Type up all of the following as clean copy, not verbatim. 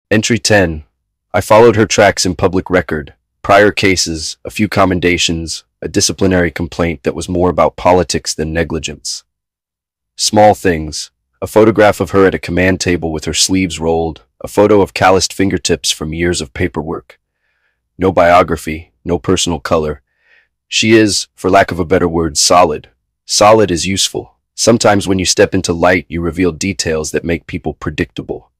Entry 10. I followed her tracks in public record. Prior cases, a few commendations, a disciplinary complaint that was more about politics than negligence. Small things. A photograph of her at a command table with her sleeves rolled, a photo of calloused fingertips from years of paperwork. No biography, no personal color. She is, for lack of a better word, solid. Solid is useful. Sometimes when you step into light, you reveal details that make people predictable.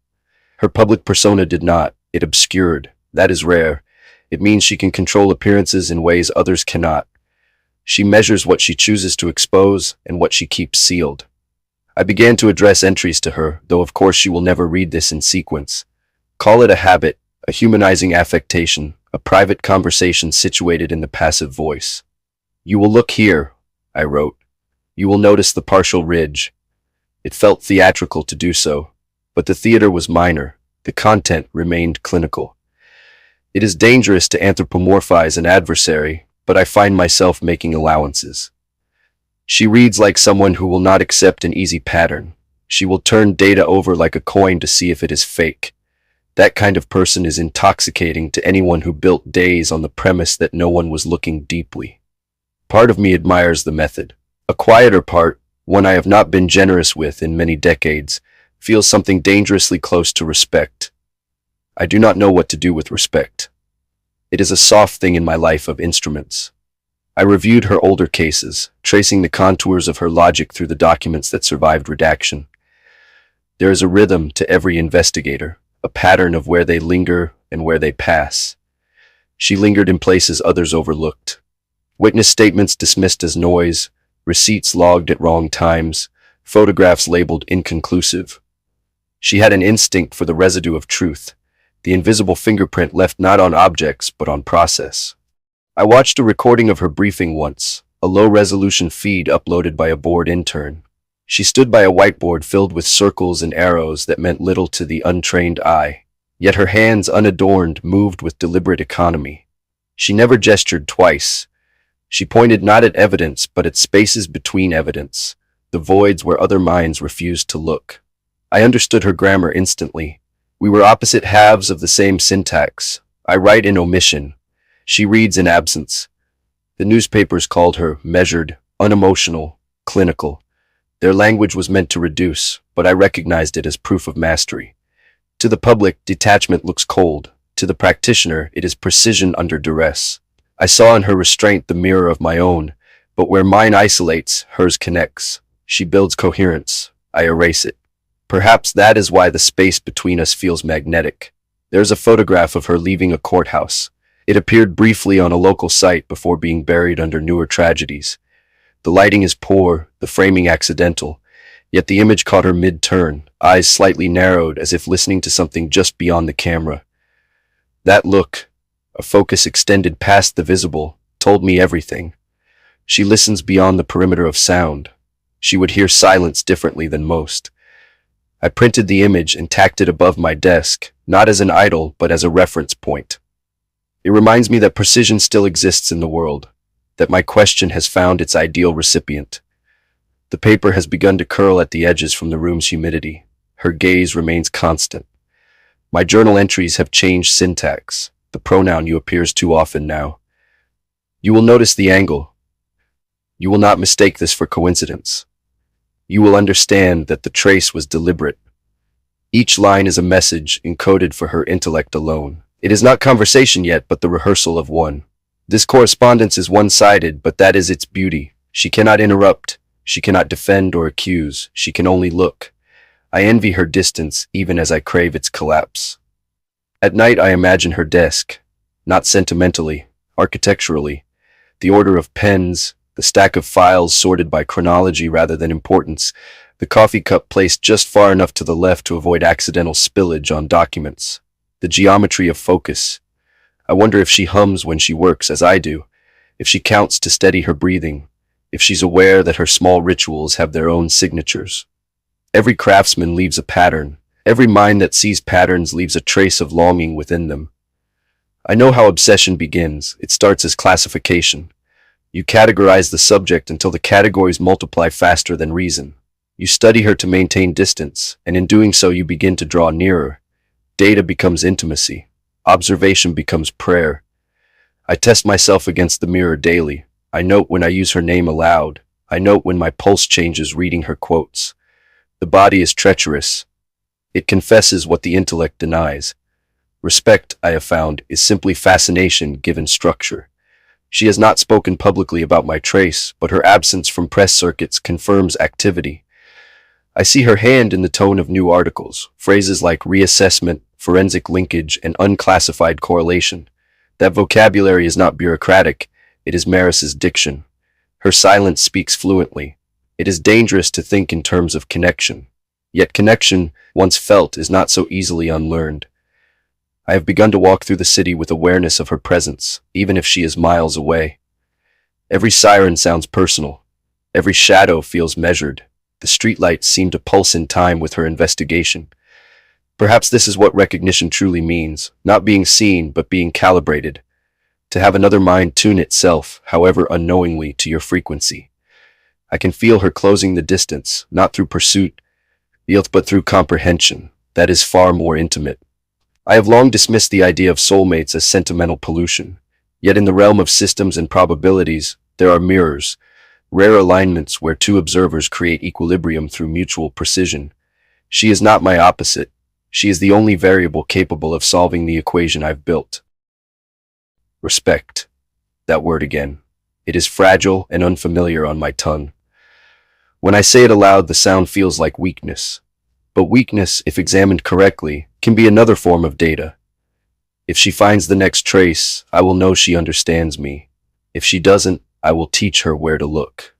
Her public persona did not. It obscured. That is rare. It means she can control appearances in ways others cannot. She measures what she chooses to expose and what she keeps sealed. I began to address entries to her, though of course she will never read this in sequence. Call it a habit, a humanizing affectation, a private conversation situated in the passive voice. You will look here, I wrote. You will notice the partial ridge. It felt theatrical to do so, but the theater was minor. The content remained clinical. It is dangerous to anthropomorphize an adversary, but I find myself making allowances. She reads like someone who will not accept an easy pattern. She will turn data over like a coin to see if it is fake. That kind of person is intoxicating to anyone who built days on the premise that no one was looking deeply. Part of me admires the method. A quieter part, one I have not been generous with in many decades, feels something dangerously close to respect. I do not know what to do with respect. It is a soft thing in my life of instruments. I reviewed her older cases, tracing the contours of her logic through the documents that survived redaction. There is a rhythm to every investigator, a pattern of where they linger and where they pass. She lingered in places others overlooked. Witness statements dismissed as noise, receipts logged at wrong times, photographs labeled inconclusive. She had an instinct for the residue of truth, the invisible fingerprint left not on objects but on process. I watched a recording of her briefing once, a low-resolution feed uploaded by a board intern. She stood by a whiteboard filled with circles and arrows that meant little to the untrained eye, yet her hands unadorned moved with deliberate economy. She never gestured twice. She pointed not at evidence but at spaces between evidence, the voids where other minds refused to look. I understood her grammar instantly. We were opposite halves of the same syntax. I write in omission. She reads in absence. The newspapers called her measured, unemotional, clinical. Their language was meant to reduce, but I recognized it as proof of mastery. To the public, detachment looks cold. To the practitioner, it is precision under duress. I saw in her restraint the mirror of my own, but where mine isolates, hers connects. She builds coherence. I erase it. Perhaps that is why the space between us feels magnetic. There's a photograph of her leaving a courthouse. It appeared briefly on a local site before being buried under newer tragedies. The lighting is poor, the framing accidental, yet the image caught her mid-turn, eyes slightly narrowed as if listening to something just beyond the camera. That look, a focus extended past the visible, told me everything. She listens beyond the perimeter of sound. She would hear silence differently than most. I printed the image and tacked it above my desk, not as an idol, but as a reference point. It reminds me that precision still exists in the world, that my question has found its ideal recipient. The paper has begun to curl at the edges from the room's humidity. Her gaze remains constant. My journal entries have changed syntax. The pronoun you appears too often now. You will notice the angle. You will not mistake this for coincidence. You will understand that the trace was deliberate. Each line is a message encoded for her intellect alone. It is not conversation yet, but the rehearsal of one. This correspondence is one-sided, but that is its beauty. She cannot interrupt. She cannot defend or accuse. She can only look. I envy her distance, even as I crave its collapse. At night I imagine her desk, not sentimentally, architecturally. The order of pens, the stack of files sorted by chronology rather than importance, the coffee cup placed just far enough to the left to avoid accidental spillage on documents, the geometry of focus. I wonder if she hums when she works, as I do, if she counts to steady her breathing, if she's aware that her small rituals have their own signatures. Every craftsman leaves a pattern. Every mind that sees patterns leaves a trace of longing within them. I know how obsession begins. It starts as classification. You categorize the subject until the categories multiply faster than reason. You study her to maintain distance, and in doing so you begin to draw nearer. Data becomes intimacy. Observation becomes prayer. I test myself against the mirror daily. I note when I use her name aloud. I note when my pulse changes reading her quotes. The body is treacherous. It confesses what the intellect denies. Respect, I have found, is simply fascination given structure. She has not spoken publicly about my trace, but her absence from press circuits confirms activity. I see her hand in the tone of new articles, phrases like reassessment, forensic linkage, and unclassified correlation. That vocabulary is not bureaucratic, it is Maris's diction. Her silence speaks fluently. It is dangerous to think in terms of connection. Yet connection, once felt, is not so easily unlearned. I have begun to walk through the city with awareness of her presence, even if she is miles away. Every siren sounds personal. Every shadow feels measured. The streetlights seem to pulse in time with her investigation. Perhaps this is what recognition truly means, not being seen, but being calibrated. To have another mind tune itself, however unknowingly, to your frequency. I can feel her closing the distance, not through pursuit, but through comprehension. That is far more intimate. I have long dismissed the idea of soulmates as sentimental pollution. Yet in the realm of systems and probabilities, there are mirrors, rare alignments where two observers create equilibrium through mutual precision. She is not my opposite. She is the only variable capable of solving the equation I've built. Respect. That word again. It is fragile and unfamiliar on my tongue. When I say it aloud, the sound feels like weakness. But weakness, if examined correctly, can be another form of data. If she finds the next trace, I will know she understands me. If she doesn't, I will teach her where to look.